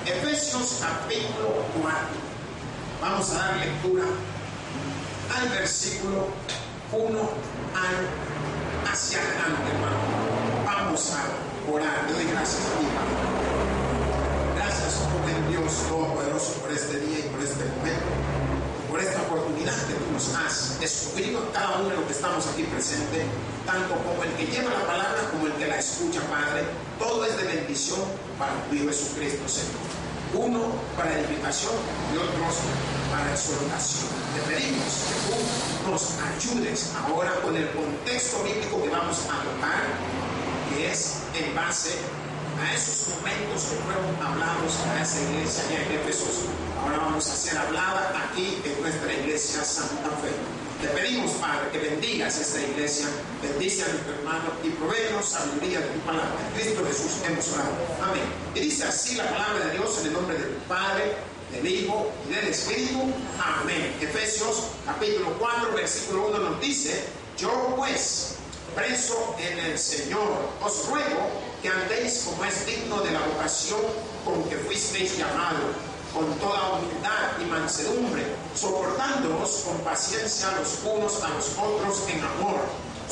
Efesios capítulo 4. Vamos a dar lectura al versículo 1 hacia adelante, hermano. Vamos a orar. Le doy gracias a mi Padre. Gracias, oh buen Dios Todopoderoso, por este día y por este momento, por esta oportunidad que tú nos has escogido a cada uno de los que estamos aquí presentes, tanto como el que lleva la palabra como el que la escucha, Padre. Todo es de bendición para tu Hijo Jesucristo, Señor. Uno para edificación y otros para exhortación. Te pedimos que tú nos ayudes ahora con el contexto bíblico que vamos a tocar, que es en base a esos momentos que fueron hablados a esa iglesia allá en Éfeso. Ahora vamos a ser hablada aquí en nuestra iglesia Santa Fe. Te pedimos, Padre, que bendigas esta iglesia, bendice a nuestro hermano y provéenos sabiduría de tu palabra. En Cristo Jesús hemos orado. Amén. Y dice así la palabra de Dios en el nombre del Padre, del Hijo y del Espíritu. Amén. Efesios capítulo 4, versículo 1 nos dice: yo pues, preso en el Señor, os ruego que andéis como es digno de la vocación con que fuisteis llamados, con toda humildad y mansedumbre, soportándonos con paciencia los unos a los otros en amor,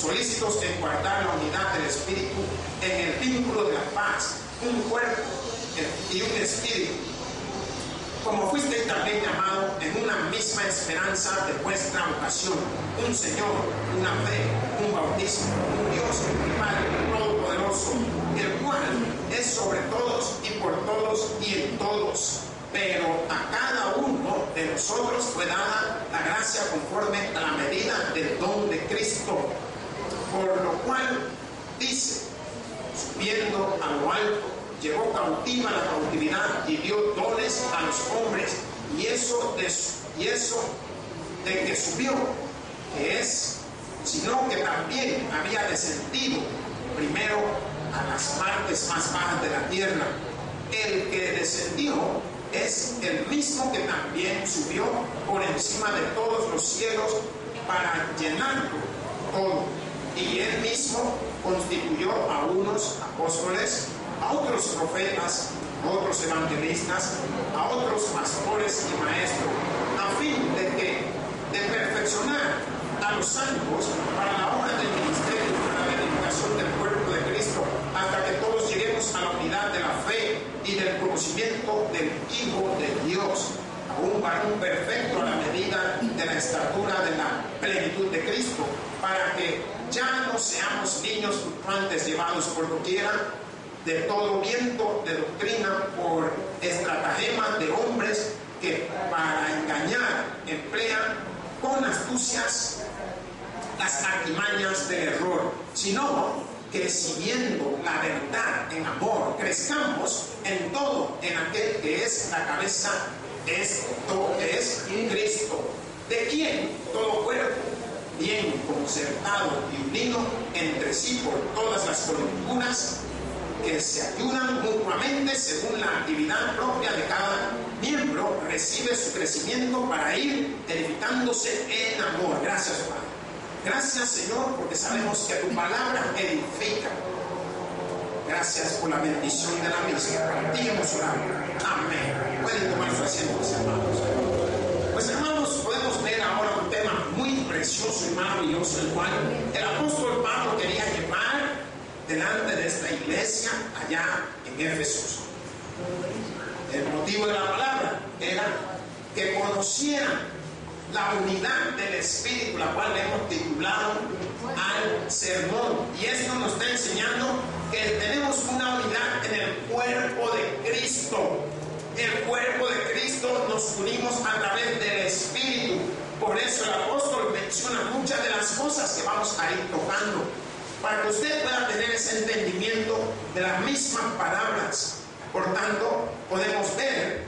solícitos en guardar la unidad del Espíritu en el vínculo de la paz, un cuerpo y un espíritu, como fuisteis también llamados en una misma esperanza de vuestra vocación, un Señor, una fe, un bautismo, un Dios y Padre Todopoderoso, el cual es sobre todos y por todos y en todos. Pero a cada uno de nosotros fue dada la gracia conforme a la medida del don de Cristo, por lo cual dice: subiendo a lo alto, llevó cautiva la cautividad y dio dones a los hombres, y eso de que subió, que es, sino que también había descendido primero a las partes más bajas de la tierra. El que descendió es el mismo que también subió por encima de todos los cielos para llenarlo todo. Y él mismo constituyó a unos apóstoles, a otros profetas, a otros evangelistas, a otros pastores y maestros, a fin de perfeccionar a los santos para la obra del ministerio, para la edificación del cuerpo de Cristo, hasta que todos lleguemos a la unidad de la fe y del conocimiento del Hijo de Dios, a un varón perfecto a la medida de la estatura de la plenitud de Cristo, para que ya no seamos niños fluctuantes llevados por doquiera de todo viento de doctrina por estratagemas de hombres que para engañar emplean con astucias las artimañas del error, sino que siguiendo la verdad en amor, crezcamos en todo en aquel que es la cabeza, esto es Cristo, de quien todo cuerpo, bien concertado y unido entre sí por todas las coyunturas, que se ayudan mutuamente según la actividad propia de cada miembro, recibe su crecimiento para ir edificándose en amor. Gracias, Padre. Gracias, Señor, porque sabemos que tu palabra edifica. Gracias por la bendición de la misma. Para ti hemos orado. Amén. Pueden tomar su asiento, mis hermanos. Pues, hermanos, podemos ver ahora un tema muy precioso y maravilloso, el cual el apóstol Pablo quería llevar delante de esta iglesia allá en Éfeso. El motivo de la palabra era que conocieran la unidad del Espíritu, la cual le hemos titulado al sermón. Y esto nos está enseñando que tenemos una unidad en el cuerpo de Cristo. El cuerpo de Cristo nos unimos a través del Espíritu. Por eso el apóstol menciona muchas de las cosas que vamos a ir tocando, para que usted pueda tener ese entendimiento de las mismas palabras. Por tanto, podemos ver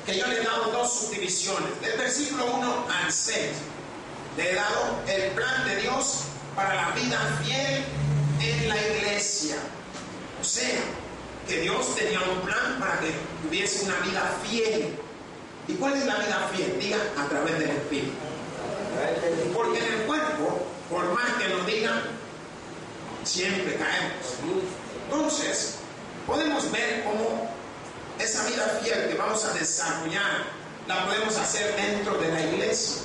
que yo le he dado dos subdivisiones. Del versículo 1 al 6, le he dado el plan de Dios para la vida fiel en la iglesia. O sea, que Dios tenía un plan para que tuviese una vida fiel. ¿Y cuál es la vida fiel? Diga, a través del Espíritu. Porque en el cuerpo, por más que nos digan, siempre caemos. Entonces, podemos ver cómo esa vida fiel que vamos a desarrollar, la podemos hacer dentro de la iglesia.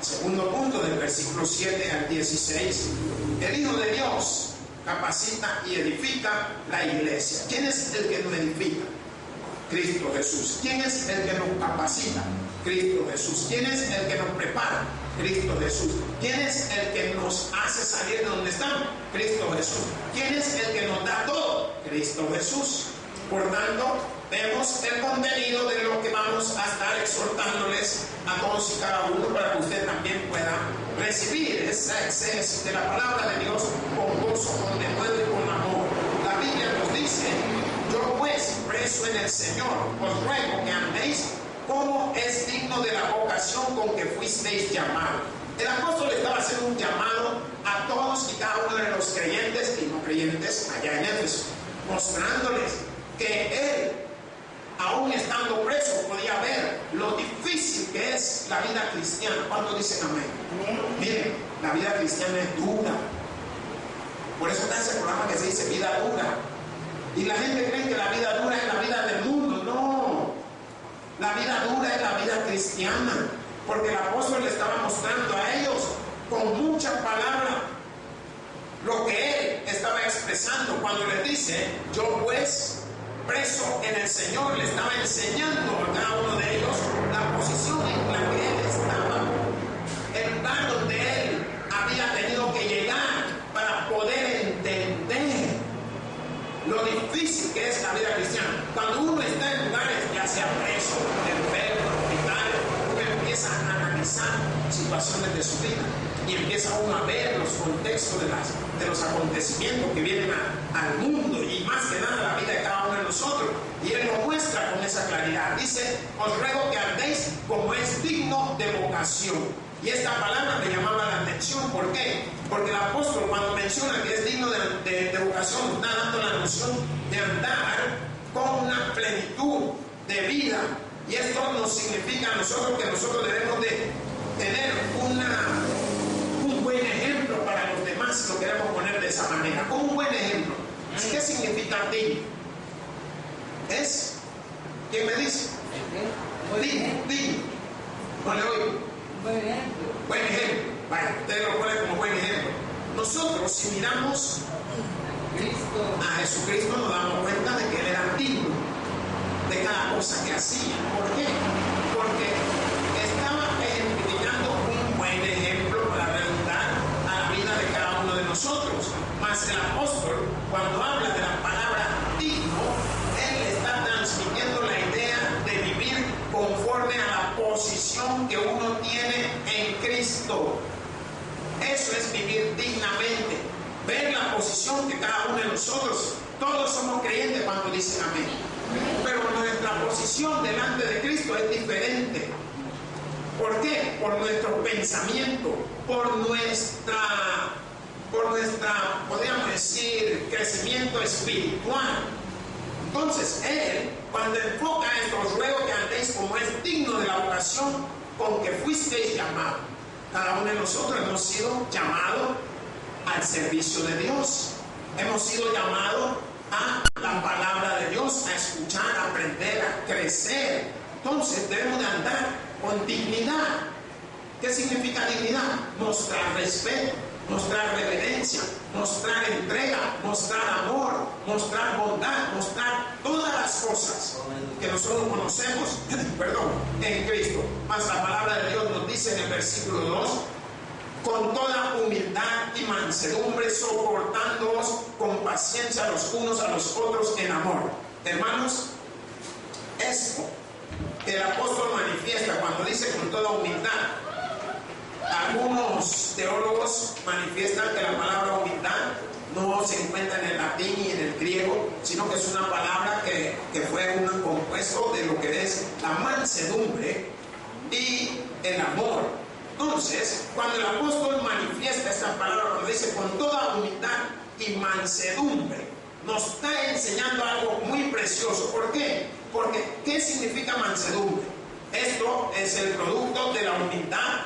Segundo punto, del versículo 7 al 16. El Hijo de Dios capacita y edifica la iglesia. ¿Quién es el que nos edifica? Cristo Jesús. ¿Quién es el que nos capacita? Cristo Jesús. ¿Quién es el que nos prepara? Cristo Jesús. ¿Quién es el que nos hace salir de donde estamos? Cristo Jesús. ¿Quién es el que nos da todo? Cristo Jesús. Por tanto, vemos el contenido de lo que vamos a estar exhortándoles a todos y cada uno para que usted también pueda recibir esa exceso de la palabra de Dios con gozo, con denuedo y con amor. La Biblia nos dice: yo pues, preso en el Señor, os ruego que andéis como es digno de la vocación con que fuisteis llamados. El apóstol estaba haciendo un llamado a todos y cada uno de los creyentes y no creyentes allá en Éfeso, mostrándoles que él, aún estando preso, podía ver lo difícil que es la vida cristiana. ¿Cuántos dicen amén? Miren, la vida cristiana es dura. Por eso está ese programa que se dice vida dura. Y la gente cree que la vida dura es la vida del mundo. No, la vida dura es la vida cristiana, porque el apóstol le estaba mostrando a ellos con mucha palabra lo que él estaba expresando cuando les dice: yo pues, preso en el Señor, le estaba enseñando a cada uno de ellos la posición en la que él estaba, el lugar donde él había tenido que llegar para poder entender lo difícil que es la vida cristiana. Cuando uno está en lugares, ya sea preso, enfermo, hospital, uno empieza a analizar situaciones de su vida y empieza uno a ver los contextos de los acontecimientos que vienen al mundo y más que nada la vida de cada uno de nosotros, y él lo muestra con esa claridad. Dice: os ruego que andéis como es digno de vocación. Y esta palabra me llamaba la atención. ¿Por qué? Porque el apóstol, cuando menciona que es digno de vocación, está dando la noción de andar con una plenitud de vida. Y esto nos significa a nosotros que nosotros debemos de tener un buen ejemplo para los demás, si lo queremos poner de esa manera. Como un buen ejemplo. ¿Qué significa digno? Es, ¿quién me dice? Digno. No le oigo. Buen ejemplo. Buen ejemplo. Vaya, usted lo pone como buen ejemplo. Nosotros, si miramos a Jesucristo, nos damos cuenta de que él era digno de cada cosa que hacía. ¿Por qué? Porque estaba ejemplificando un buen ejemplo, para redundar, a la vida de cada uno de nosotros. Mas el apóstol, cuando habla de la palabra digno, él está transmitiendo la idea de vivir conforme a la posición que uno tiene en Cristo. Eso es vivir dignamente. Ver la posición que cada uno de nosotros, todos somos creyentes cuando dicen amén. Pero nuestra posición delante de Cristo es diferente. ¿Por qué? Por nuestro pensamiento, por nuestra, podríamos decir, crecimiento espiritual. Entonces, él, cuando enfoca esto, os ruego que andéis como es digno de la vocación con que fuisteis llamados. Cada uno de nosotros hemos sido llamados al servicio de Dios. Hemos sido llamados a la palabra de Dios, a escuchar, a aprender, a crecer. Entonces, debemos de andar con dignidad. ¿Qué significa dignidad? Mostrar respeto, mostrar reverencia, mostrar entrega, mostrar amor, mostrar bondad, mostrar todas las cosas que nosotros conocemos, en Cristo. Mas la palabra de Dios nos dice en el versículo 2: con toda humildad y mansedumbre, soportándoos con paciencia los unos a los otros en amor. Hermanos, esto que el apóstol manifiesta cuando dice con toda humildad, algunos teólogos manifiestan que la palabra humildad no se encuentra en el latín y en el griego, sino que es una palabra que fue un compuesto de lo que es la mansedumbre y el amor. Entonces, cuando el apóstol manifiesta esta palabra, cuando dice con toda humildad y mansedumbre, nos está enseñando algo muy precioso. ¿Por qué? Porque, ¿qué significa mansedumbre? Esto es el producto de la humildad,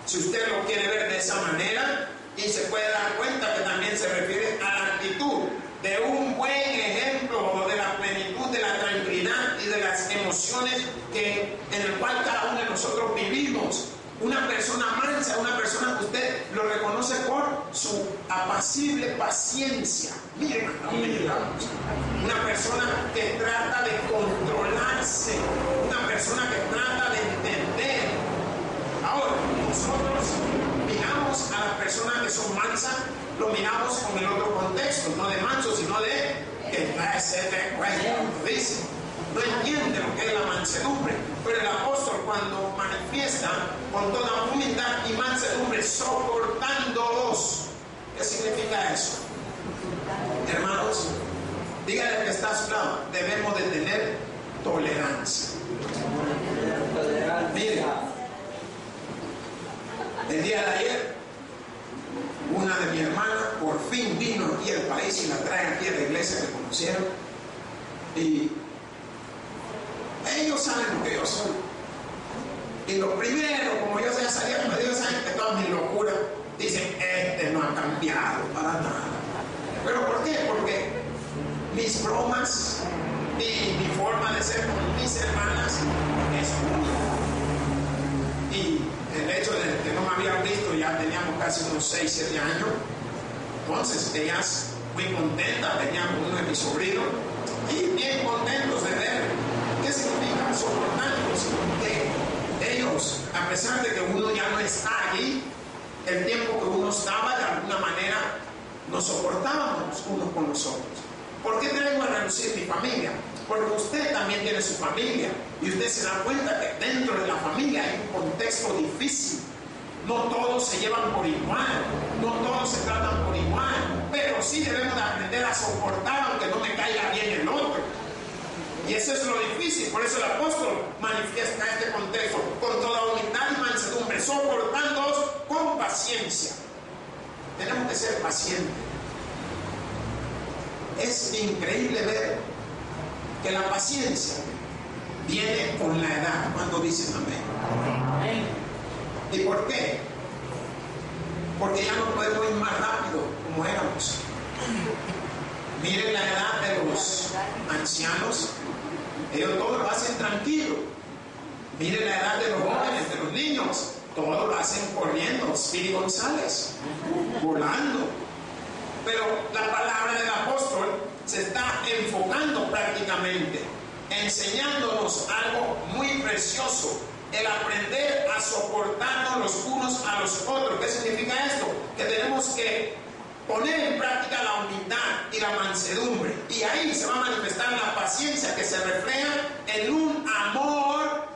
si usted lo quiere ver de esa manera, y se puede dar cuenta que también se refiere a la actitud de un buen ejemplo o de la plenitud de la tranquilidad emociones en el cual cada uno de nosotros vivimos. Una persona mansa, una persona que usted lo reconoce por su apacible paciencia. Miren hasta dónde llegamos. Una persona que trata de controlarse, una persona que trata de entender. Ahora, nosotros miramos a las personas que son mansas, lo miramos con el otro contexto, no de manso, sino de que trae sed de cuello, dice. No entiende lo que es la mansedumbre, pero el apóstol cuando manifiesta con toda humildad y mansedumbre, soportándolos. ¿Qué significa eso? Hermanos, dígale al que está a su lado, debemos de tener tolerancia. Mire, el día de ayer, una de mis hermanas por fin vino aquí al país y la trae aquí a la iglesia que conocieron. Y ellos saben lo que yo soy. Y lo primero, como yo ya sabía que me dijo, saben que todas mis locuras, dicen, este no ha cambiado para nada. ¿Pero por qué? Porque mis bromas y mi forma de ser con mis hermanas es única. Y el hecho de que no me habían visto, ya teníamos casi unos 6, 7 años. Entonces, ellas muy contentas, teníamos uno de mis sobrinos, y bien contentos de ver. ¿Qué significa? Soportarnos, que ellos, a pesar de que uno ya no está allí, el tiempo que uno estaba, de alguna manera, nos soportábamos unos con los otros. ¿Por qué traigo a reducir mi familia? Porque usted también tiene su familia y usted se da cuenta que dentro de la familia hay un contexto difícil. No todos se llevan por igual, no todos se tratan por igual, pero sí debemos de aprender a soportar aunque no me caiga bien el otro. Y eso es lo difícil, por eso el apóstol manifiesta este contexto con toda humildad y mansedumbre, soportándolos con paciencia. Tenemos que ser pacientes. Es increíble ver que la paciencia viene con la edad, cuando dicen amén. ¿Y por qué? Porque ya no podemos ir más rápido como éramos. Miren la edad de los ancianos, ellos todo lo hacen tranquilo. Miren la edad de los jóvenes, de los niños, todo lo hacen corriendo. Spiri González, volando. Pero la palabra del apóstol se está enfocando prácticamente, enseñándonos algo muy precioso, el aprender a soportarnos los unos a los otros. ¿Qué significa esto? Que tenemos que poner en práctica la humildad y la mansedumbre, y ahí se va a manifestar la paciencia que se refleja en un amor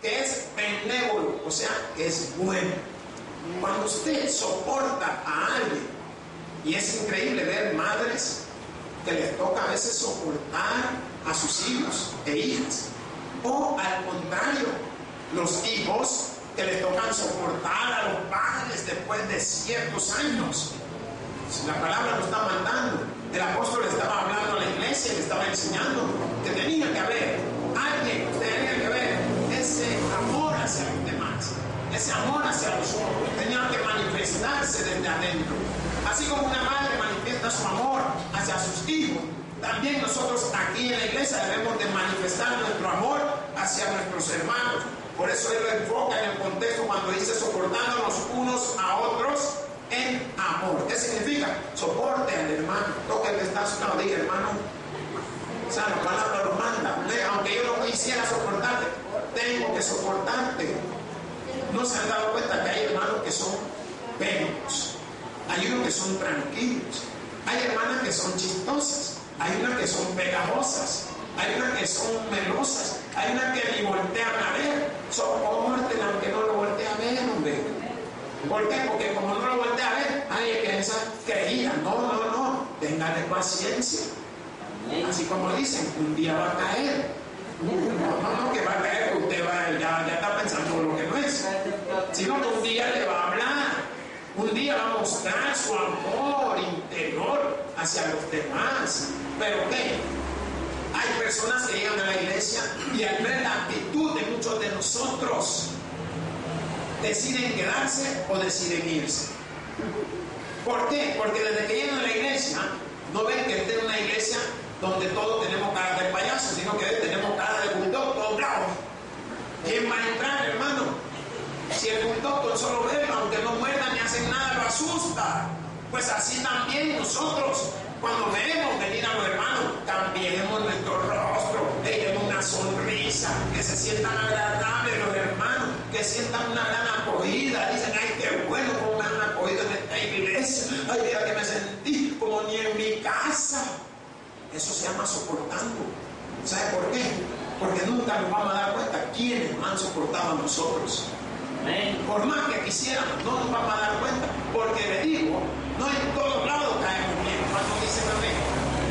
que es benévolo, o sea, que es bueno. Cuando usted soporta a alguien, y es increíble ver madres que les toca a veces soportar a sus hijos e hijas, o al contrario, los hijos que les tocan soportar a los padres después de ciertos años. La palabra lo está mandando. El apóstol estaba hablando a la iglesia y le estaba enseñando que tenía que haber alguien, usted tenía que ver ese amor hacia los demás, ese amor hacia los otros, tenía que manifestarse desde adentro. Así como una madre manifiesta su amor hacia sus hijos, también nosotros aquí en la iglesia debemos de manifestar nuestro amor hacia nuestros hermanos. Por eso él lo enfoca en el contexto cuando dice soportándonos unos a otros en amor. ¿Qué significa? Soporte al hermano. Toque el que está a su lado, diga hermano. O sea, la palabra lo manda. Aunque yo no quisiera soportarte, tengo que soportarte. ¿No se han dado cuenta que hay hermanos que son penos? Hay unos que son tranquilos. Hay hermanas que son chistosas. Hay unas que son pegajosas. Hay unas que son melosas. Hay unas que ni voltean a ver. Sopórtela aunque no lo voltee a ver, hombre. ¿Por qué? Porque como no lo voltea a ver, ay, es que esa creía. No. Téngale paciencia. Así como dicen, un día va a caer. No, que va a caer, que usted ya está pensando lo que no es. Sino que un día le va a hablar. Un día va a mostrar su amor interior hacia los demás. ¿Pero qué? Hay personas que llegan a la iglesia y al ver la actitud de muchos de nosotros, deciden quedarse o deciden irse. ¿Por qué? Porque desde que llegan a la iglesia, no ven que esta es una iglesia donde todos tenemos cara de payaso, sino que tenemos cara de bulldog, todos ¿Quién va a entrar, hermano? Si el bulldog con solo verlo, aunque no muerda ni hacen nada, lo asusta. Pues así también nosotros, cuando vemos venir a los hermanos, cambiemos nuestro rostro, demos una sonrisa, que se sientan agradables los hermanos, que sientan una gran acogida. Dicen, ay, qué bueno como me han acogido en esta iglesia. Ay, mira que me sentí como ni en mi casa. Eso se llama soportando. ¿Sabe por qué? Porque nunca nos vamos a dar cuenta quiénes nos han soportado a nosotros. Por más que quisiéramos, no nos vamos a dar cuenta, porque le digo, no en todos lados caemos bien. Cuando dice también,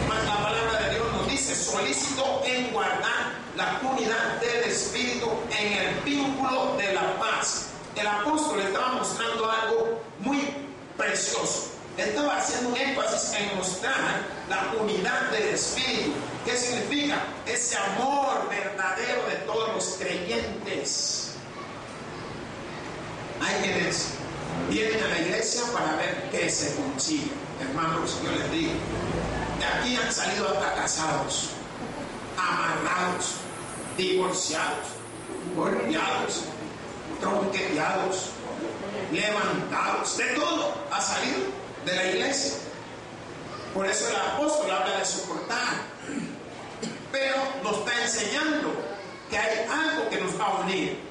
más la palabra de Dios nos dice, solícito en guardar la unidad del Espíritu en el vínculo de la paz. El apóstol estaba mostrando algo muy precioso. Estaba haciendo un énfasis en mostrar la unidad del Espíritu. ¿Qué significa? Ese amor verdadero de todos los creyentes. Hay quienes vienen a la iglesia para ver qué se consigue. Hermanos, yo les digo, de aquí han salido hasta casados, amarrados, divorciados, golpeados, tronqueteados, levantados, de todo ha salido de la iglesia. Por eso el apóstol habla de soportar, pero nos está enseñando que hay algo que nos va a unir.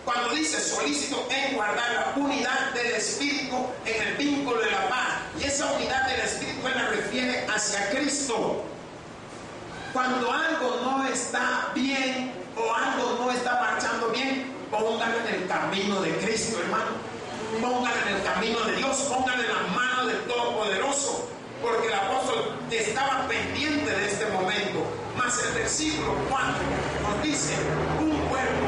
Cuando dice solícito en guardar la unidad del Espíritu en el vínculo de la paz, y esa unidad del Espíritu él la refiere hacia Cristo. Cuando algo no está bien o algo no está marchando bien, póngalo en el camino de Cristo, hermano. Póngalo en el camino de Dios, póngalo en las manos del Todopoderoso, porque el apóstol estaba pendiente de este momento. Mas el versículo 4 nos dice, un cuerpo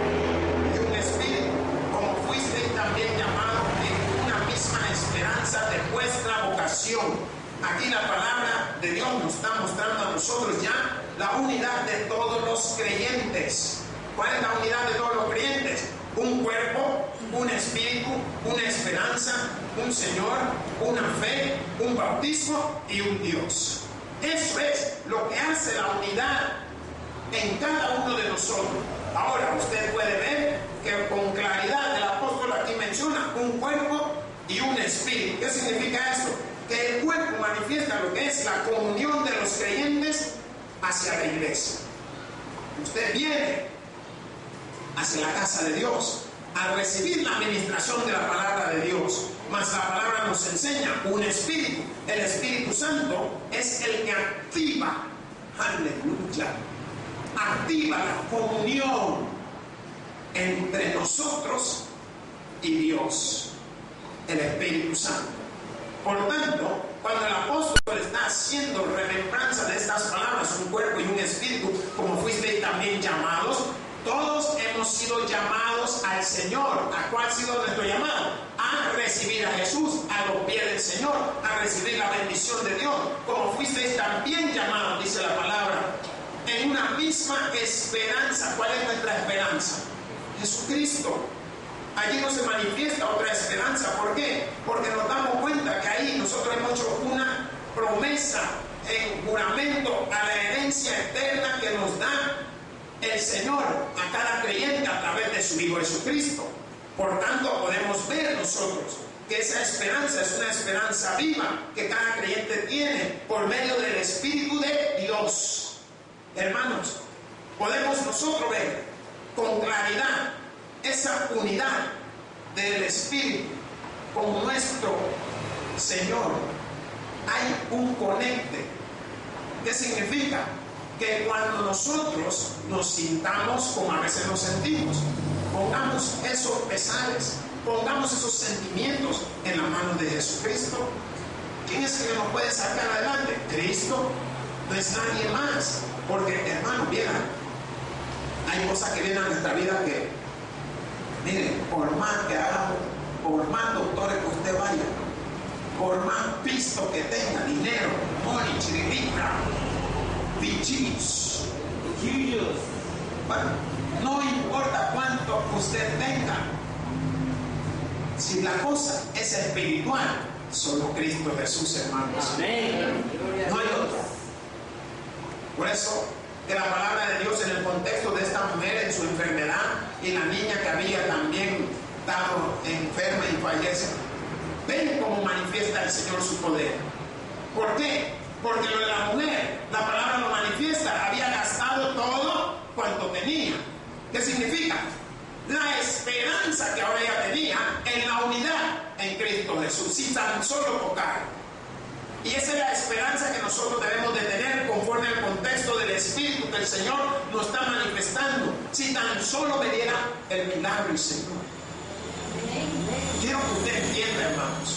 y un espíritu, como fuisteis también llamados en una misma esperanza de vuestra vocación. Aquí la palabra de Dios nos está mostrando a nosotros ya la unidad de todos los creyentes. ¿Cuál es la unidad de todos los creyentes? Un cuerpo, un espíritu, una esperanza, un Señor, una fe, un bautismo y un Dios. Eso es lo que hace la unidad en cada uno de nosotros. Ahora usted puede ver que con claridad el apóstol aquí menciona un cuerpo y un espíritu. ¿Qué significa esto? Que el cuerpo manifiesta lo que es la comunión de los creyentes hacia la iglesia. Usted viene hacia la casa de Dios al recibir la administración de la palabra de Dios, mas la palabra nos enseña un espíritu. El Espíritu Santo es el que activa, aleluya, activa la comunión entre nosotros y Dios, el Espíritu Santo. Por tanto, cuando el apóstol está haciendo remembranza de estas palabras, un cuerpo y un espíritu, como fuisteis también llamados, todos hemos sido llamados al Señor. ¿A cuál ha sido nuestro llamado? A recibir a Jesús a los pies del Señor, a recibir la bendición de Dios. Como fuisteis también llamados, dice la palabra, en una misma esperanza. ¿Cuál es nuestra esperanza? Jesucristo. Allí no se manifiesta otra esperanza. ¿Por qué? Porque nos damos cuenta que ahí nosotros hemos hecho una promesa en juramento a la herencia eterna que nos da el Señor a cada creyente a través de su Hijo Jesucristo. Por tanto, podemos ver nosotros que esa esperanza es una esperanza viva que cada creyente tiene por medio del Espíritu de Dios. Hermanos, podemos nosotros ver con claridad esa unidad del Espíritu con nuestro Señor. Hay un conecte. ¿Qué significa? Que cuando nosotros nos sintamos como a veces nos sentimos, pongamos esos pesares, pongamos esos sentimientos en las manos de Jesucristo. ¿Quién es el que nos puede sacar adelante? Cristo. No es nadie más. Porque, hermano, mira, hay cosas que vienen a nuestra vida que, miren, por más que hagamos, por más doctores que usted vaya, por más pisto que tenga, dinero, money, chiribitra, bichillos, bueno, no importa cuánto usted tenga, si la cosa es espiritual, solo Cristo Jesús, hermanos. Amén. No hay otro. Por eso que la palabra de Dios en el contexto de esta mujer en su enfermedad y la niña que había también estado enferma y fallece. Ven cómo manifiesta el Señor su poder. ¿Por qué? Porque lo de la mujer, la palabra lo manifiesta, había gastado todo cuanto tenía. ¿Qué significa? La esperanza que ahora ella tenía en la unidad en Cristo Jesús, si tan solo tocar. Y esa es la esperanza que nosotros debemos de tener conforme al contexto del Espíritu que el Señor nos está manifestando. Si tan solo me diera el milagro, Señor. Quiero que usted entienda, hermanos.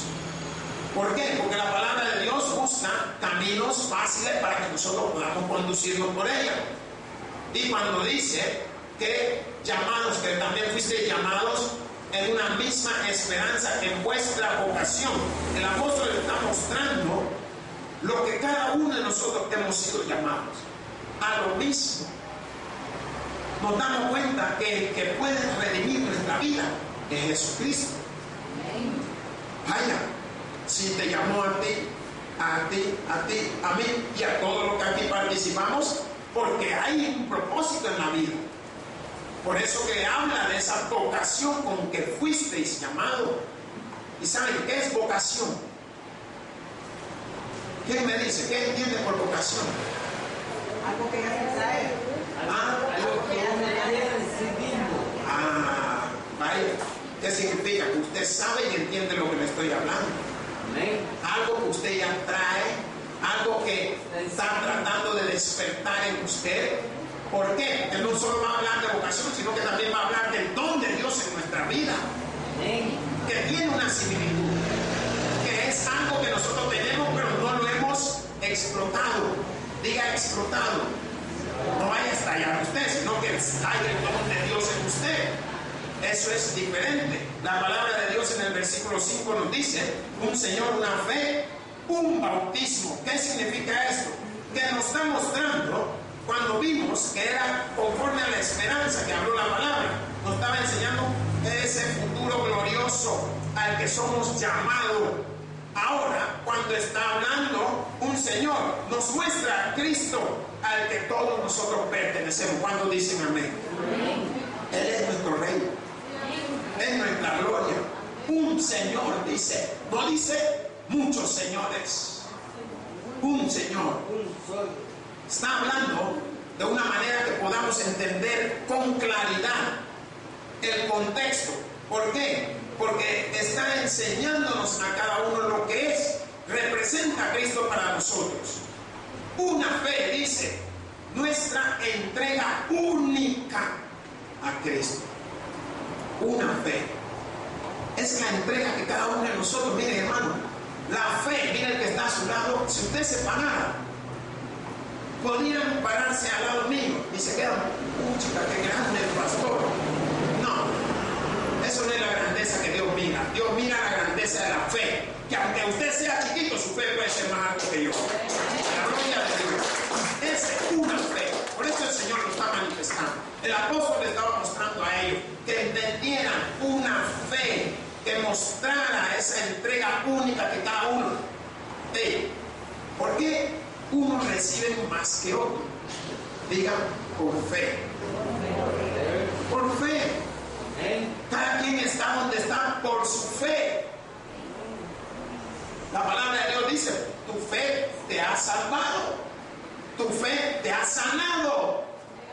¿Por qué? Porque la palabra de Dios busca caminos fáciles para que nosotros podamos conducirnos por ella. Y cuando dice que llamados, que también fuisteis llamados en una misma esperanza en vuestra vocación, el apóstol está mostrando lo que cada uno de nosotros hemos sido llamados a lo mismo. Nos damos cuenta que el que puede redimir nuestra vida es Jesucristo. Vaya, si te llamó a ti, a mí y a todos los que aquí participamos, porque hay un propósito en la vida. Por eso que habla de esa vocación con que fuisteis llamado. ¿Y saben qué es vocación? ¿Quién me dice? ¿Qué entiende por vocación? Algo que ya se sabe. Algo que ya vaya. ¿Qué significa? Que usted sabe y entiende lo que le estoy hablando. Algo que usted ya trae, algo que está tratando de despertar en usted. ¿Por qué? Él no solo va a hablar de vocación, sino que también va a hablar del don de Dios en nuestra vida. Que tiene una similitud, que es algo que nosotros tenemos, pero no lo hemos explotado. Diga explotado. No vaya a estallar usted, sino que estalle el don de Dios en usted. Eso es diferente. La palabra de Dios en el versículo 5 nos dice: un Señor, una fe, un bautismo. ¿Qué significa esto? Que nos está mostrando, cuando vimos que era conforme a la esperanza que habló la palabra, nos estaba enseñando ese futuro glorioso al que somos llamados. Ahora, cuando está hablando un Señor, nos muestra a Cristo al que todos nosotros pertenecemos. ¿Cuándo dicen amén? Él es nuestro Rey, es nuestra gloria. Un Señor, dice, no dice muchos señores, un Señor. Está hablando de una manera que podamos entender con claridad el contexto. ¿Por qué? Porque está enseñándonos a cada uno lo que representa a Cristo para nosotros. Una fe, dice, nuestra entrega única a Cristo. Una fe es la entrega que cada uno de nosotros, mire hermano, la fe, mire el que está a su lado, si usted se parara, podrían pararse al lado mío y se quedan, chica, qué grande el pastor. No, eso no es la grandeza que Dios mira. Dios mira la grandeza de la fe, que aunque usted sea chiquito, su fe puede ser más alto que yo. La gloria de Dios. Esa es una fe. Por eso el Señor lo está manifestando. El apóstol le estaba mostrando a ellos que entendieran una fe, que mostrara esa entrega única que cada uno tiene. ¿Por qué uno recibe más que otro? Diga, por fe. Por fe. Cada quien está donde está por su fe. La palabra de Dios dice: tu fe te ha salvado, tu fe te ha sanado.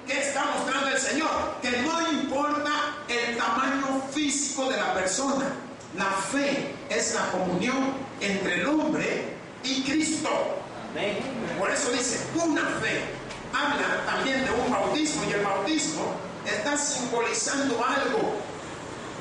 ¿Qué está mostrando el Señor? Que no importa el tamaño físico de la persona, la fe es la comunión entre el hombre y Cristo. Por eso dice una fe. Habla también de un bautismo, y el bautismo está simbolizando algo: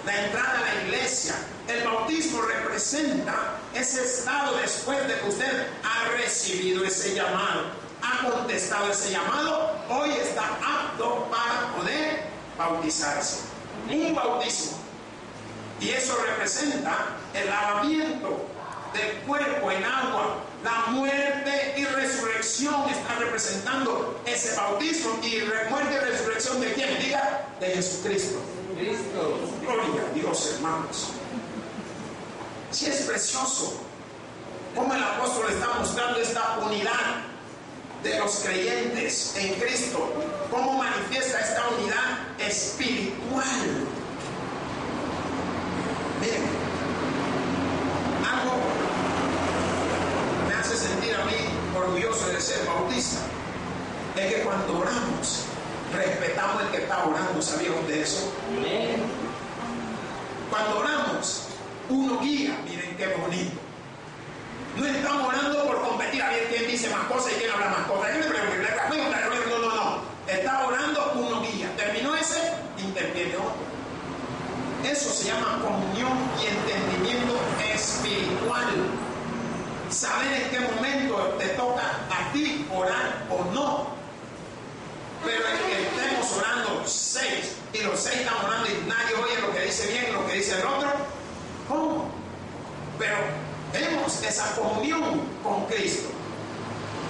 la entrada a la iglesia. El bautismo representa ese estado después de que usted ha recibido ese llamado, ha contestado ese llamado, hoy está apto para poder bautizarse. Un bautismo. Y eso representa el lavamiento del cuerpo en agua. La muerte y resurrección está representando ese bautismo. ¿Y muerte y resurrección de quién? Diga, de Jesucristo. Gloria a Dios, hermanos. Sí, es precioso cómo el apóstol está mostrando esta unidad de los creyentes en Cristo, cómo manifiesta esta unidad espiritual. Bautista es que cuando oramos, respetamos al que está orando. ¿Sabía usted eso? Amén. Cuando oramos, uno guía. Miren qué bonito. No estamos orando por competir a ver quién dice más cosas y quién habla más cosas. No. Está orando, uno guía. Terminó ese, interviene otro. Eso se llama comunión y entendimiento espiritual. Saber en qué momento te toca a ti orar o no. Pero el que estemos orando 6 y los 6 están orando y nadie oye lo que dice bien y lo que dice el otro, ¿cómo? Pero tenemos esa comunión con Cristo,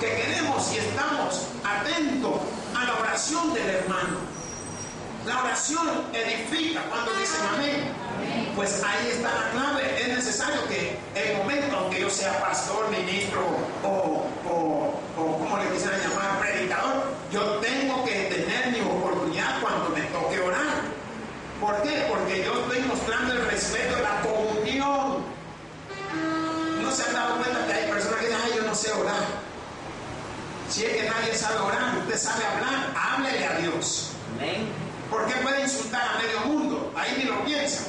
que queremos y estamos atentos a la oración del hermano. La oración edifica. Cuando dicen amén, pues ahí está la clave. Es necesario que el momento, aunque yo sea pastor, ministro o como le quisieran llamar, predicador, yo tengo que tener mi oportunidad cuando me toque orar. ¿Por qué? Porque yo estoy mostrando el respeto de la comunión. ¿No se han dado cuenta que hay personas que dicen, ay, yo no sé orar? Si es que nadie sabe orar, usted sabe hablar, háblele a Dios. Amén. ¿Por qué puede insultar a medio mundo? Ahí ni lo piensa.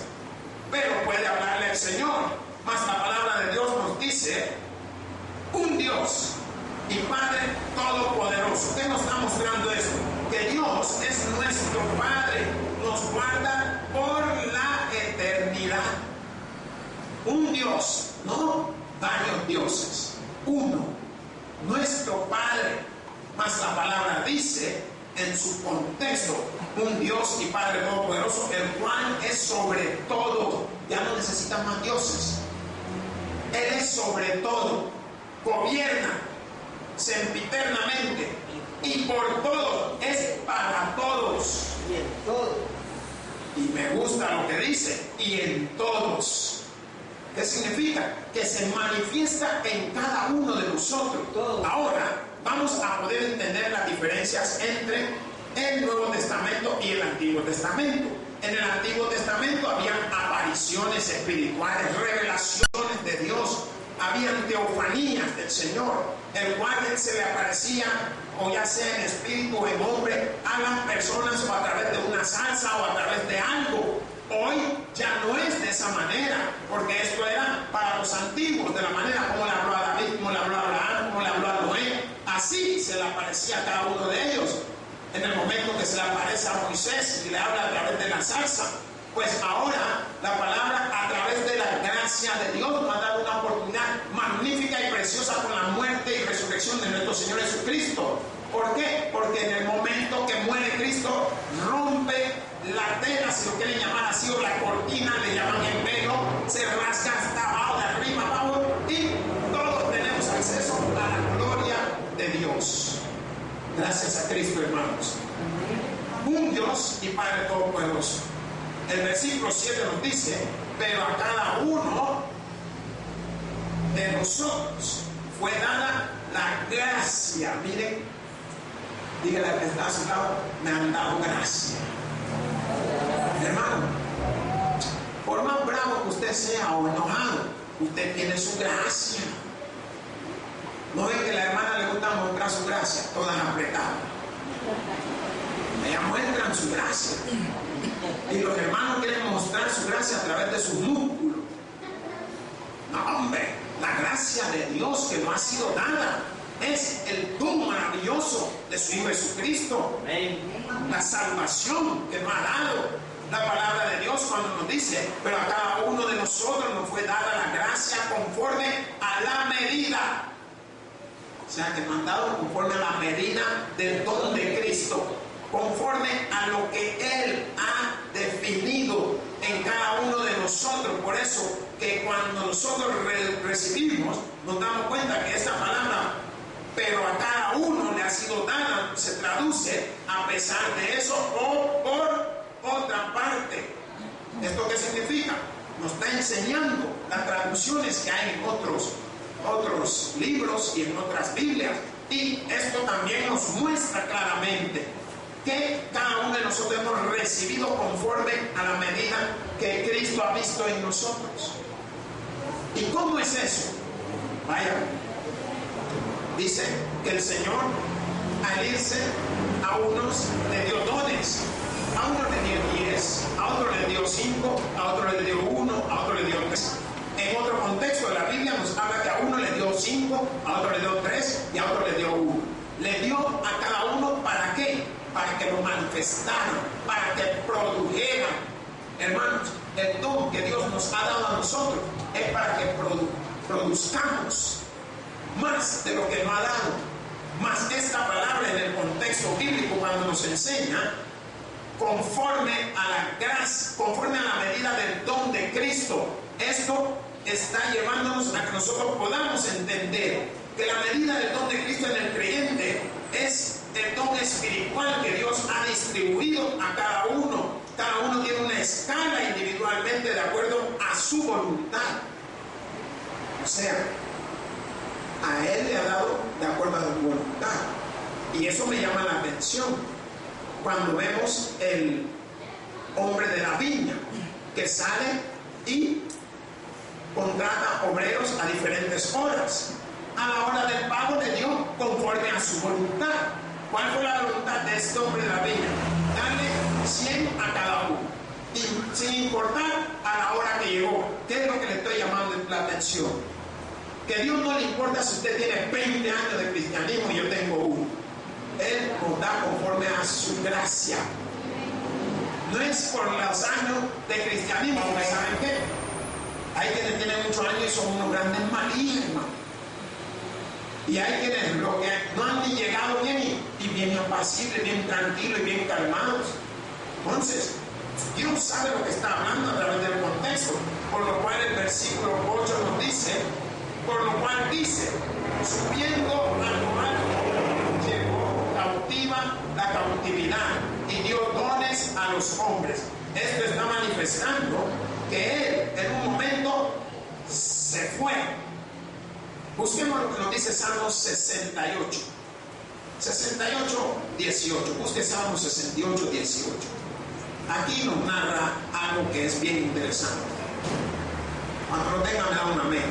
Pero puede hablarle al Señor. Mas la palabra de Dios nos dice, un Dios y Padre Todopoderoso. ¿Qué nos está mostrando esto? Que Dios es nuestro Padre. Nos guarda por la eternidad. Un Dios, no varios dioses. Uno, nuestro Padre. Mas la palabra dice, en su contexto, un Dios y Padre Todopoderoso, el cual es sobre todo. Ya no necesitan más dioses. Él es sobre todo. Gobierna sempiternamente y por todo, es para todos. Y en todo. Y me gusta lo que dice, y en todos. ¿Qué significa? Que se manifiesta en cada uno de nosotros. Todo. Ahora vamos a poder entender las diferencias entre el Nuevo Testamento y el Antiguo Testamento. En el Antiguo Testamento habían apariciones espirituales, revelaciones de Dios, habían teofanías del Señor, el cual Él se le aparecía, o ya sea en espíritu o en hombre, a las personas o a través de una salsa o a través de algo. Hoy ya no es de esa manera, porque esto era para los antiguos, de la manera como le habló a David, como le habló a Abraham, como le habló a Noé. Así se le aparecía a cada uno de ellos. En el momento que se le aparece a Moisés y le habla a través de la zarza, pues ahora la palabra a través de la gracia de Dios nos ha dado una oportunidad magnífica y preciosa con la muerte y resurrección de nuestro Señor Jesucristo. ¿Por qué? Porque en el momento que muere Cristo, rompe la tela, si lo quieren llamar así, o la cortina, le llaman el velo, se rasga hasta abajo, de arriba abajo, y todos tenemos acceso a la gloria de Dios. Gracias a Cristo, hermanos. Un Dios y Padre Todopoderoso. El versículo 7 nos dice, pero a cada uno de nosotros fue dada la gracia. Miren, dígale al que está a su lado, me han dado gracia. Hermano, por más bravo que usted sea o enojado, usted tiene su gracia. ¿No ven que a la hermana le gusta mostrar su gracia? Todas apretadas. Ellas muestran su gracia. Y los hermanos quieren mostrar su gracia a través de sus músculos. No, hombre, la gracia de Dios que nos ha sido dada es el don maravilloso de su Hijo Jesucristo. Amén. La salvación que nos ha dado. La palabra de Dios cuando nos dice, pero a cada uno de nosotros nos fue dada la gracia conforme a la medida. O sea, que nos han dado conforme a la medida del don de Cristo, conforme a lo que Él ha definido en cada uno de nosotros. Por eso que cuando nosotros recibimos, nos damos cuenta que esta palabra, pero a cada uno le ha sido dada, se traduce a pesar de eso o por otra parte. ¿Esto qué significa? Nos está enseñando las traducciones que hay en otros libros y en otras Biblias, y esto también nos muestra claramente que cada uno de nosotros hemos recibido conforme a la medida que Cristo ha visto en nosotros. ¿Y cómo es eso? Vaya, Dice que el Señor, al irse, a unos le dio dones. A uno le dio 10, a otro le dio 5, a otro le dio 1, a otro le dio 3. En otro contexto de la Biblia nos habla que a uno le dio 5, a otro le dio 3 y a otro le dio 1. Le dio a cada uno, ¿para qué? Para que lo manifestaran, para que produjeran. Hermanos, el don que Dios nos ha dado a nosotros es para que produzcamos más de lo que nos ha dado. Más esta palabra en el contexto bíblico, cuando nos enseña, conforme a la gracia, conforme a la medida del don de Cristo, esto está llevándonos a que nosotros podamos entender que la medida del don de Cristo en el creyente es el don espiritual que Dios ha distribuido a cada uno. Cada uno tiene una escala individualmente de acuerdo a su voluntad. O sea, a Él le ha dado de acuerdo a su voluntad. Y eso me llama la atención cuando vemos el hombre de la viña que sale y contrata obreros a diferentes horas. A la hora del pago le dio conforme a su voluntad. ¿Cuál fue la voluntad de este hombre de la viña? Darle 100 a cada uno, y sin importar a la hora que llegó. ¿Qué es lo que le estoy llamando la atención? Que a Dios no le importa si usted tiene 20 años de cristianismo y yo tengo 1. Él nos da conforme a su gracia. No es por los años de cristianismo, porque ¿saben qué? Hay quienes tienen muchos años y son unos grandes malignos. Y hay quienes lo que no han ni llegado bien y bien apacibles, bien tranquilos y bien calmados. Entonces, Dios sabe lo que está hablando a través del contexto, por lo cual el versículo 8 nos dice, por lo cual dice, subiendo a lo alto, llevó cautiva la cautividad y dio dones a los hombres. Esto está manifestando que Él en un momento se fue. Busquemos lo que nos dice Salmos 68. 68, 18. Busque Salmos 68, 18. Aquí nos narra algo que es bien interesante. Cuando lo tengan, me da un amén.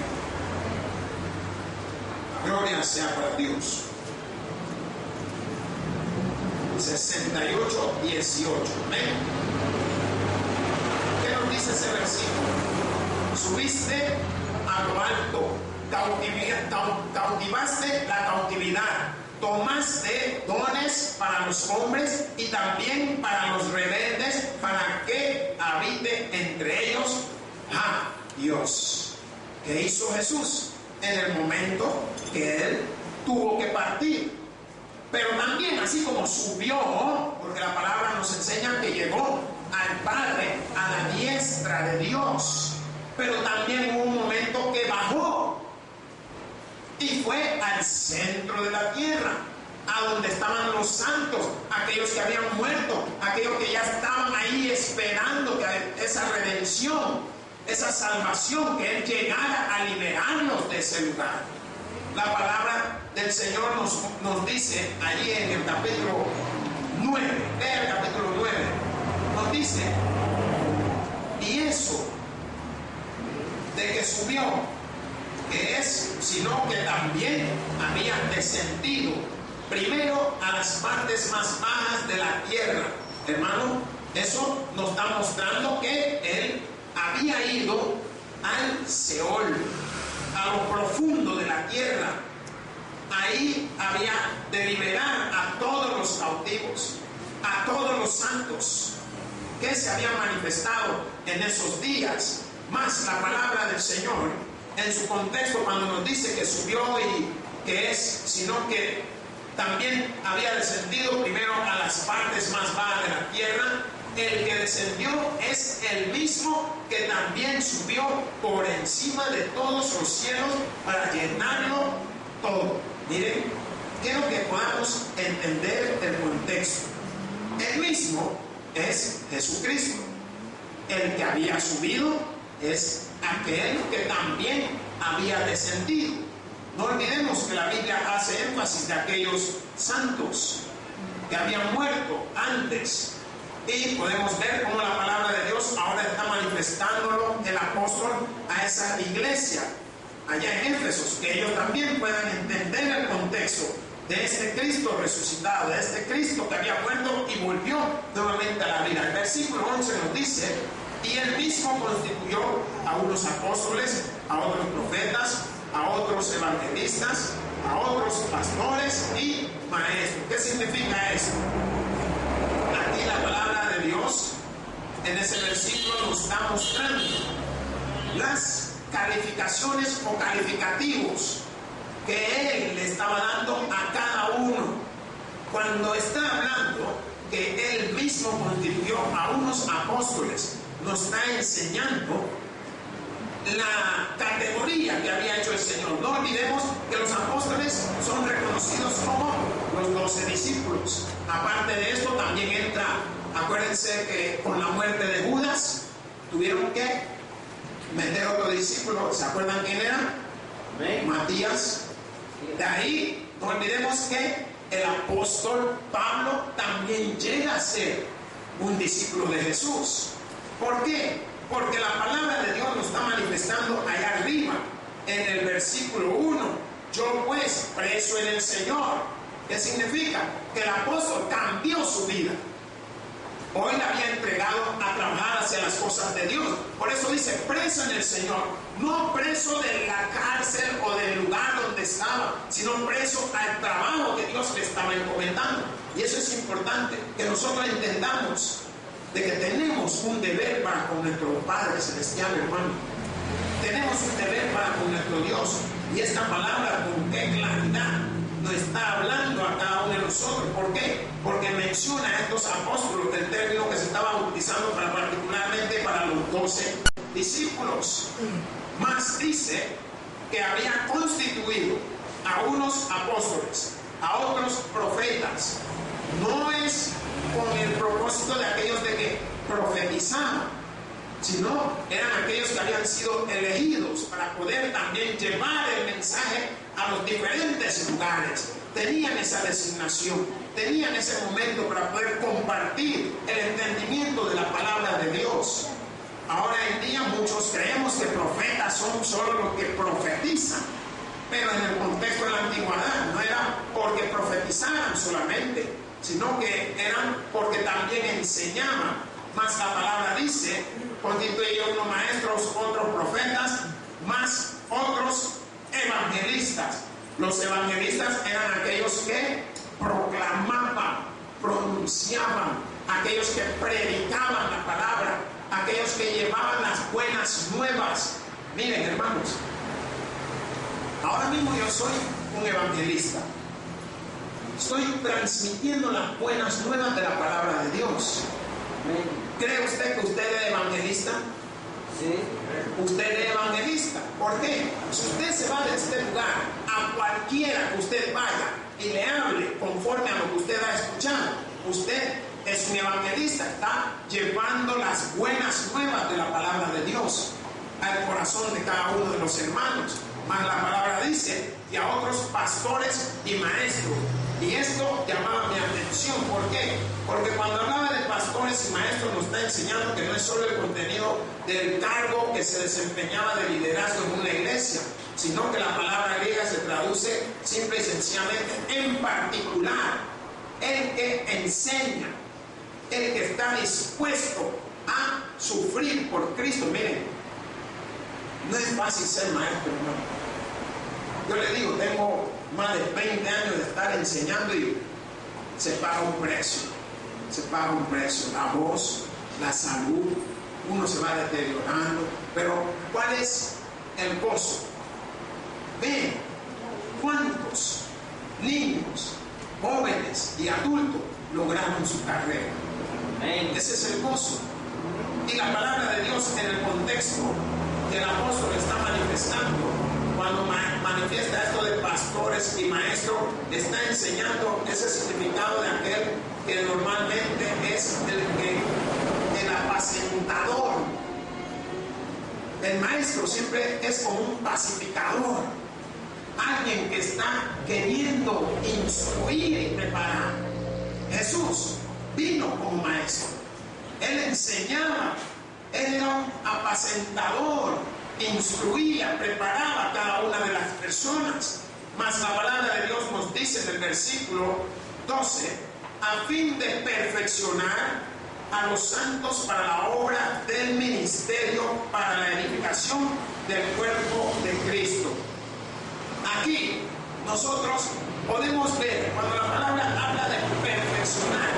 Gloria sea para Dios. 68, 18. Amén. ¿Qué nos dice ese versículo? Subiste a lo alto, cautivaste la cautividad, tomaste dones para los hombres y también para los rebeldes, para que habite entre ellos a Dios. ¿Qué hizo Jesús en el momento que Él tuvo que partir? Pero también, así como subió, porque la palabra nos enseña que llegó al Padre, a la diestra de Dios, pero también hubo un momento que bajó y fue al centro de la tierra, a donde estaban los santos, aquellos que habían muerto, aquellos que ya estaban ahí esperando que esa redención, esa salvación, que Él llegara a liberarnos de ese lugar. La palabra del Señor nos dice allí en el capítulo 9, lea el capítulo 9, nos dice, y eso de que subió, que es, sino que también había descendido primero a las partes más bajas de la tierra. Hermano, eso nos está mostrando que Él había ido al Seol, a lo profundo de la tierra. Ahí había de liberar a todos los cautivos, a todos los santos que se habían manifestado en esos días. Más la palabra del Señor en su contexto, cuando nos dice que subió y que es, sino que también había descendido primero a las partes más bajas de la tierra. El que descendió es el mismo que también subió por encima de todos los cielos para llenarlo todo. Miren, quiero que podamos entender el contexto. El mismo es Jesucristo. El que había subido es aquel que también había descendido. No olvidemos que la Biblia hace énfasis de aquellos santos que habían muerto antes. Y podemos ver cómo la palabra de Dios ahora está manifestándolo el apóstol a esa iglesia. allá en Éfeso, que ellos también puedan entender el contexto de este Cristo resucitado, de este Cristo que había muerto y volvió nuevamente a la vida. El versículo 11 nos dice: y él mismo constituyó a unos apóstoles, a otros profetas, a otros evangelistas, a otros pastores y maestros. ¿Qué significa esto? Aquí la palabra de Dios en ese versículo nos está mostrando las calificaciones o calificativos que él le estaba dando a cada uno. Cuando está hablando que él mismo constituyó a unos apóstoles, nos está enseñando la categoría que había hecho el Señor. No olvidemos que los apóstoles son reconocidos como los 12 discípulos. Aparte de esto también entra, acuérdense que con la muerte de Judas tuvieron que meter otro discípulo. ¿Se acuerdan quién era? Matías. De ahí no olvidemos que el apóstol Pablo también llega a ser un discípulo de Jesús. ¿Por qué? Porque la palabra de Dios nos está manifestando allá arriba, en el versículo 1. Yo pues, preso en el Señor. ¿Qué significa? Que el apóstol cambió su vida. Hoy le había entregado a trabajar hacia las cosas de Dios. Por eso dice, preso en el Señor. No preso de la cárcel o del lugar donde estaba, sino preso al trabajo que Dios le estaba encomendando. Y eso es importante, que nosotros entendamos de que tenemos un deber para con nuestro Padre Celestial, hermano. Tenemos un deber para con nuestro Dios. Y esta palabra con qué claridad nos está hablando a cada uno de nosotros. ¿Por qué? Porque menciona a estos apóstoles, el término que se estaba utilizando particularmente para los 12 discípulos. Más dice que había constituido a unos apóstoles, a otros profetas. No es con el propósito de aquellos de que profetizaban, sino eran aquellos que habían sido elegidos para poder también llevar el mensaje a los diferentes lugares. Tenían esa designación, tenían ese momento para poder compartir el entendimiento de la palabra de Dios. Ahora en día muchos creemos que profetas son solo los que profetizan, pero en el contexto de la antigüedad no era porque profetizaran solamente, sino que eran porque también enseñaban. Más la palabra dice, constituye unos maestros, otros profetas, más otros evangelistas. Los evangelistas eran aquellos que proclamaban, pronunciaban, aquellos que predicaban la palabra, aquellos que llevaban las buenas nuevas. Miren, hermanos, ahora mismo yo soy un evangelista. Estoy transmitiendo las buenas nuevas de la palabra de Dios. ¿Cree usted que usted es evangelista? Sí. Usted es evangelista. ¿Por qué? Si usted se va de este lugar, a cualquiera que usted vaya y le hable conforme a lo que usted ha escuchado, usted es un evangelista. Está llevando las buenas nuevas de la palabra de Dios al corazón de cada uno de los hermanos. Más la palabra dice, y a otros pastores y maestros. Y esto llamaba mi atención. ¿Por qué? Porque cuando hablaba de pastores y maestros nos está enseñando que no es solo el contenido del cargo que se desempeñaba de liderazgo en una iglesia, sino que la palabra griega se traduce simple y sencillamente en particular. El que enseña, el que está dispuesto a sufrir por Cristo. Miren, no es fácil ser maestro, hermano. Yo le digo, tengo más de 20 años de estar enseñando y se paga un precio. Se paga un precio. La voz, la salud, uno se va deteriorando. Pero, ¿cuál es el gozo? Ven, ¿cuántos niños, jóvenes y adultos lograron su carrera? Ese es el gozo. Y la palabra de Dios en el contexto que el apóstol está manifestando, cuando manifiesta esto de pastores y maestros, está enseñando ese significado de aquel que normalmente es el apacentador. El maestro siempre es como un pacificador, alguien que está queriendo instruir y preparar. Jesús vino como maestro, él enseñaba, él era un apacentador instruía, preparaba a cada una de las personas. Mas la palabra de Dios nos dice en el versículo 12, a fin de perfeccionar a los santos para la obra del ministerio, para la edificación del cuerpo de Cristo. Aquí nosotros podemos ver, cuando la palabra habla de perfeccionar,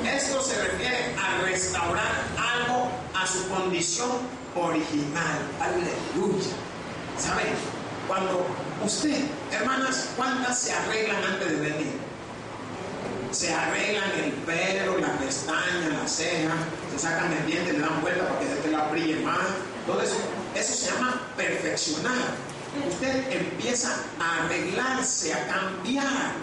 esto se refiere a restaurar algo a su condición original. Aleluya. ¿Saben? Cuando usted, hermanas, ¿cuántas se arreglan antes de venir? Se arreglan el pelo, las pestañas, las cejas, se sacan el diente, le dan vuelta para que se te la brille más. Todo eso se llama perfeccionar. Usted empieza a arreglarse, a cambiar.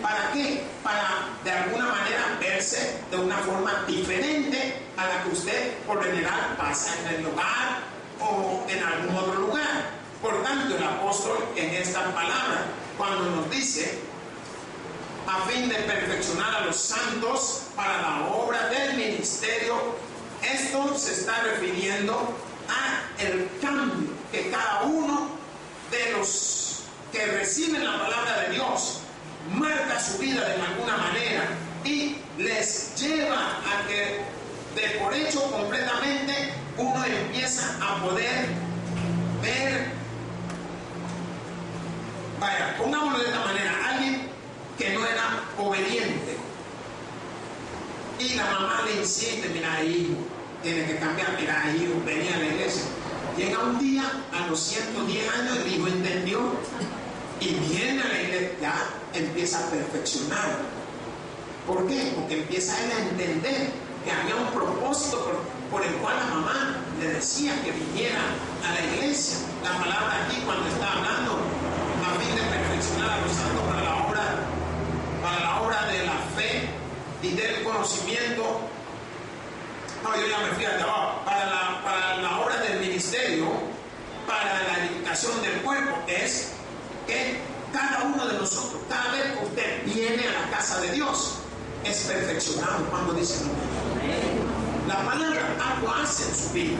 ¿Para qué? Para de alguna manera verse de una forma diferente a la que usted por general pasa en el hogar o en algún otro lugar. Por tanto, el apóstol en esta palabra, cuando nos dice a fin de perfeccionar a los santos para la obra del ministerio, esto se está refiriendo a el cambio que cada uno de los que reciben la palabra de Dios marca su vida de alguna manera y les lleva a que de por hecho completamente uno empieza a poder ver, vaya, pongámoslo de esta manera, alguien que no era obediente y la mamá le insiste, mira hijo, tiene que cambiar, mira hijo, venía a la iglesia. Llega un día a los 110 años, el hijo entendió y viene a la iglesia, ya empieza a perfeccionar. ¿Por qué? Porque empieza él a entender que había un propósito por el cual la mamá le decía que viniera a la iglesia. La palabra aquí cuando está hablando a fin de perfeccionar a los santos para la obra de la fe y del conocimiento. No, yo ya me fui hasta abajo. Para la obra del ministerio, para la edificación del cuerpo, es que cada uno de nosotros, cada vez que usted viene a la casa de Dios, es perfeccionado cuando dice no. La palabra algo hace en su vida,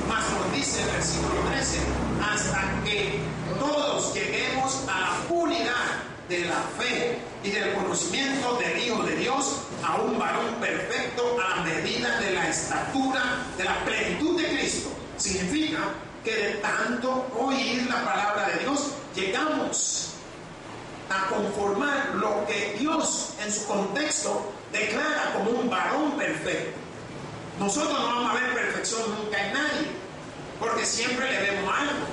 mas nos dice el versículo 13, hasta que todos lleguemos a la unidad de la fe y del conocimiento del Hijo de Dios, a un varón perfecto a la medida de la estatura de la plenitud de Cristo. Significa que de tanto oír la palabra de Dios, llegamos a conformar lo que Dios en su contexto declara como un varón perfecto. Nosotros no vamos a ver perfección nunca en nadie, porque siempre le vemos algo.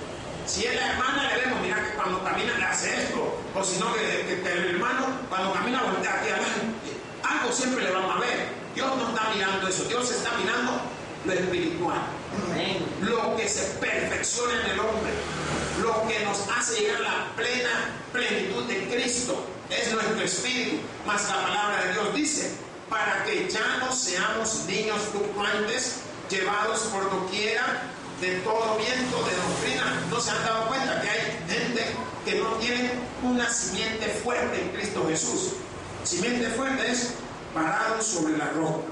Si es la hermana, le vemos, mira que cuando camina le hace esto, o si no, que el hermano cuando camina voltea aquí adelante. Algo siempre le vamos a ver. Dios no está mirando eso, Dios está mirando lo espiritual. Amén. Lo que se perfecciona en el hombre, lo que nos hace llegar a la plena plenitud de Cristo, es nuestro espíritu. Mas la palabra de Dios dice, para que ya no seamos niños fluctuantes, llevados por doquiera de todo viento de doctrina. ¿No se han dado cuenta que hay gente que no tiene una simiente fuerte en Cristo Jesús? Simiente fuerte es parado sobre la roca.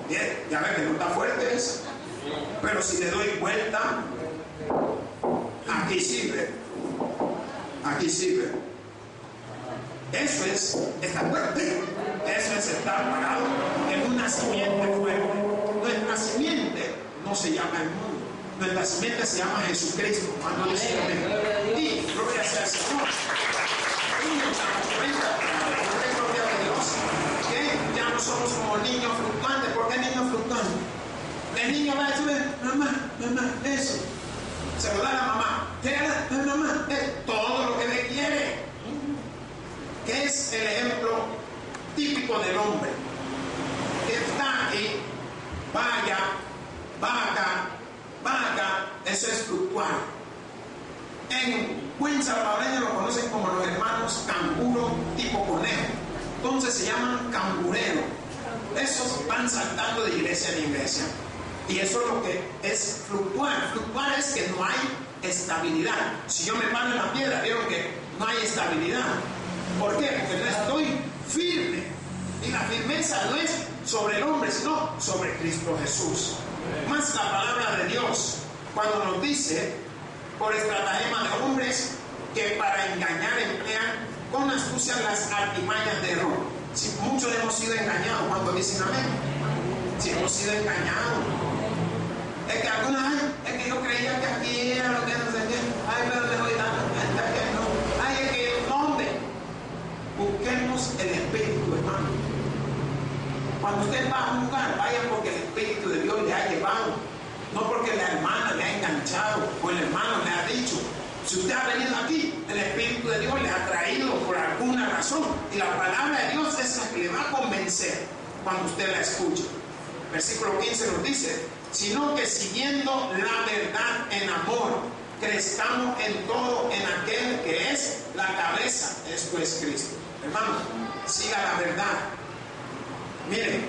Bien, ya ven que no está fuerte eso. Pero si le doy vuelta, aquí sirve. Aquí sirve. Eso es estar fuerte. Eso es estar parado en una simiente fuerte. Nuestra simiente no se llama el mundo. Nuestra simiente se llama Jesucristo. Cuando dice y gloria sea al Señor. Y nos damos cuenta, gloria a Dios, que ya no somos como niños fluctuantes. ¿Por qué niños fluctuantes? El niño va a decir, mamá, eso. Se lo da a la mamá. ¿Qué era? Mamá, todo lo que le quiere. Que es el ejemplo típico del hombre. Que está aquí, vaya, vaca, eso es fluctuar. En buen salvadoreño lo conocen como los hermanos canguro tipo conejo. Entonces se llaman cangureros. Esos van saltando de iglesia en iglesia. Y eso es lo que es fluctuar. Fluctuar es que no hay estabilidad. Si yo me paro en la piedra, vieron que no hay estabilidad. ¿Por qué? Porque no estoy firme. Y la firmeza no es sobre el hombre, sino sobre Cristo Jesús. Más la palabra de Dios cuando nos dice, por estratagema de hombres que para engañar emplean con astucia las artimañas de error. Si muchos hemos sido engañados, cuando dicen amén, si hemos sido engañados, es que algunas, es que yo creía que aquí era lo que no sé qué, ay, pero le doy dando, que no, ay, es que ¿dónde? Busquemos el Espíritu, hermano. Cuando usted va a un lugar, vaya porque el Espíritu de Dios le ha llevado, no porque la hermana le ha enganchado o el hermano le ha dicho. Si usted ha venido aquí, el Espíritu de Dios le ha traído por alguna razón, y la palabra de Dios es la que le va a convencer cuando usted la escucha. Versículo 15 nos dice, sino que siguiendo la verdad en amor, crezcamos en todo en aquel que es la cabeza, esto es Cristo. Hermano, siga la verdad. Miren,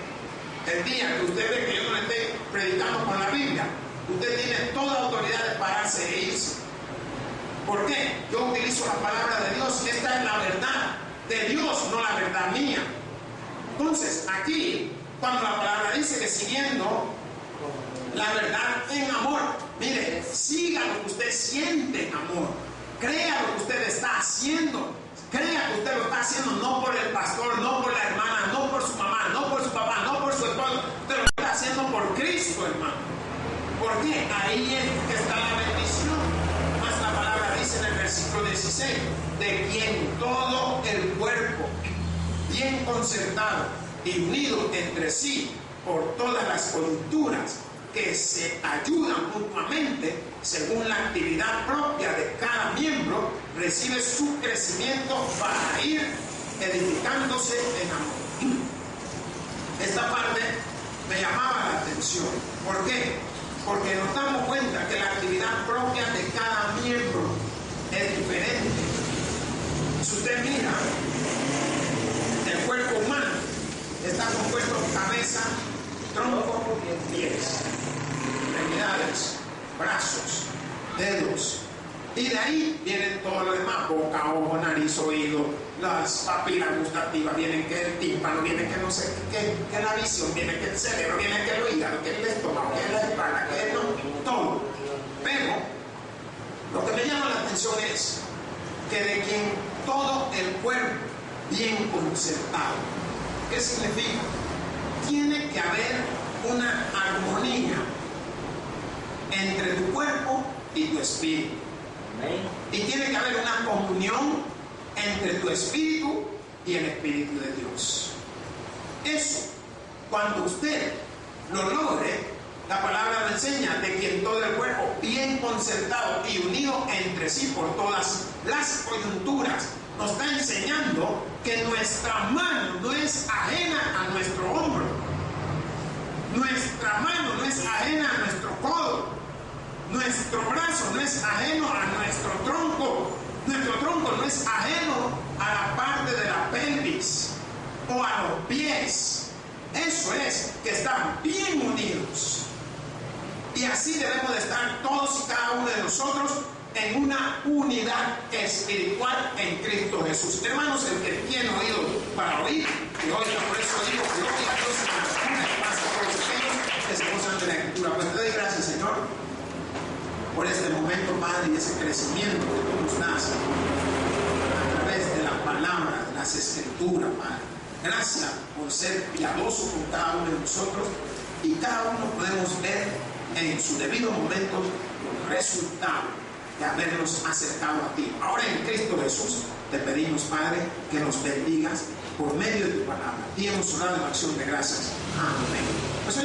el día que usted ve que yo no le esté predicando con la Biblia, usted tiene toda autoridad de pararse e irse. ¿Por qué? Yo utilizo la palabra de Dios. Esta es la verdad de Dios, no la verdad mía. Entonces, aquí, cuando la palabra dice que siguiendo la verdad en amor, mire, siga lo que usted siente en amor. Crea lo que usted está haciendo. Crea que usted lo está haciendo no por el pastor, no por la hermana, no por su mamá, no por su papá, no por su esposo. Usted lo está haciendo por Cristo, hermano. ¿Por qué? Ahí es que está la bendición. Más la palabra dice en el versículo 16, de quien todo el cuerpo, bien concertado y unido entre sí por todas las coyunturas, que se ayudan mutuamente según la actividad propia de cada miembro, recibe su crecimiento para ir edificándose en amor. Esta parte me llamaba la atención. ¿Por qué? Porque nos damos cuenta que la actividad propia de cada miembro es diferente. Si usted mira, el cuerpo humano está compuesto por cabeza, tronco, pies, extremidades, brazos, dedos, y de ahí vienen todo lo demás: boca, ojo, nariz, oído, las papilas gustativas, vienen que el tímpano, viene que no sé qué, que la visión, viene que el cerebro, viene que el hígado, que el estómago, que la espalda, que todo. Pero lo que me llama la atención es que de quien todo el cuerpo bien concertado. ¿Qué significa? Tiene que haber una armonía entre tu cuerpo y tu espíritu. Y tiene que haber una comunión entre tu espíritu y el Espíritu de Dios. Eso, cuando usted lo logre, la palabra me enseña de quien todo el cuerpo bien concertado y unido entre sí por todas las coyunturas, nos está enseñando que nuestra mano no es ajena a nuestro hombro. Nuestra mano no es ajena a nuestro codo. Nuestro brazo no es ajeno a nuestro tronco. Nuestro tronco no es ajeno a la parte de la pelvis o a los pies. Eso es, que están bien unidos. Y así debemos de estar todos y cada uno de nosotros en una unidad espiritual en Cristo Jesús. Hermanos, el que tiene oído para oír, que oiga. Por eso digo, gloria a Dios en la escritura y paz a todos aquellos que se gozan de la escritura. Pues te doy gracias, Señor, por este momento, Padre, y ese crecimiento que tú nos das a través de la palabra, de las escrituras, Padre. Gracias por ser piadoso con cada uno de nosotros, y cada uno podemos ver en su debido momento el resultado de habernos acercado a ti. Ahora en Cristo Jesús te pedimos, Padre, que nos bendigas por medio de tu palabra. Y hemos orado en acción de gracias. Amén. Pues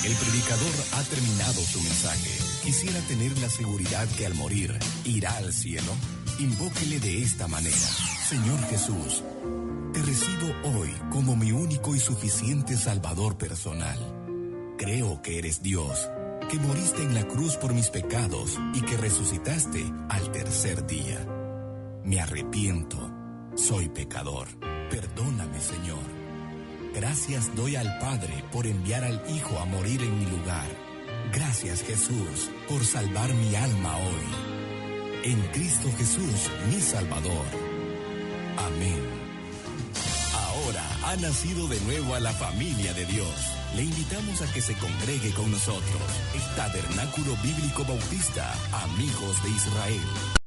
el predicador ha terminado su mensaje. Quisiera tener la seguridad que al morir irá al cielo. Invóquele de esta manera: Señor Jesús, te recibo hoy como mi único y suficiente Salvador personal. Creo que eres Dios, que moriste en la cruz por mis pecados y que resucitaste al tercer día. Me arrepiento, soy pecador. Perdóname, Señor. Gracias doy al Padre por enviar al Hijo a morir en mi lugar. Gracias, Jesús, por salvar mi alma hoy. En Cristo Jesús, mi Salvador. Amén. Ahora ha nacido de nuevo a la familia de Dios. Le invitamos a que se congregue con nosotros. El Tabernáculo Bíblico Bautista, Amigos de Israel.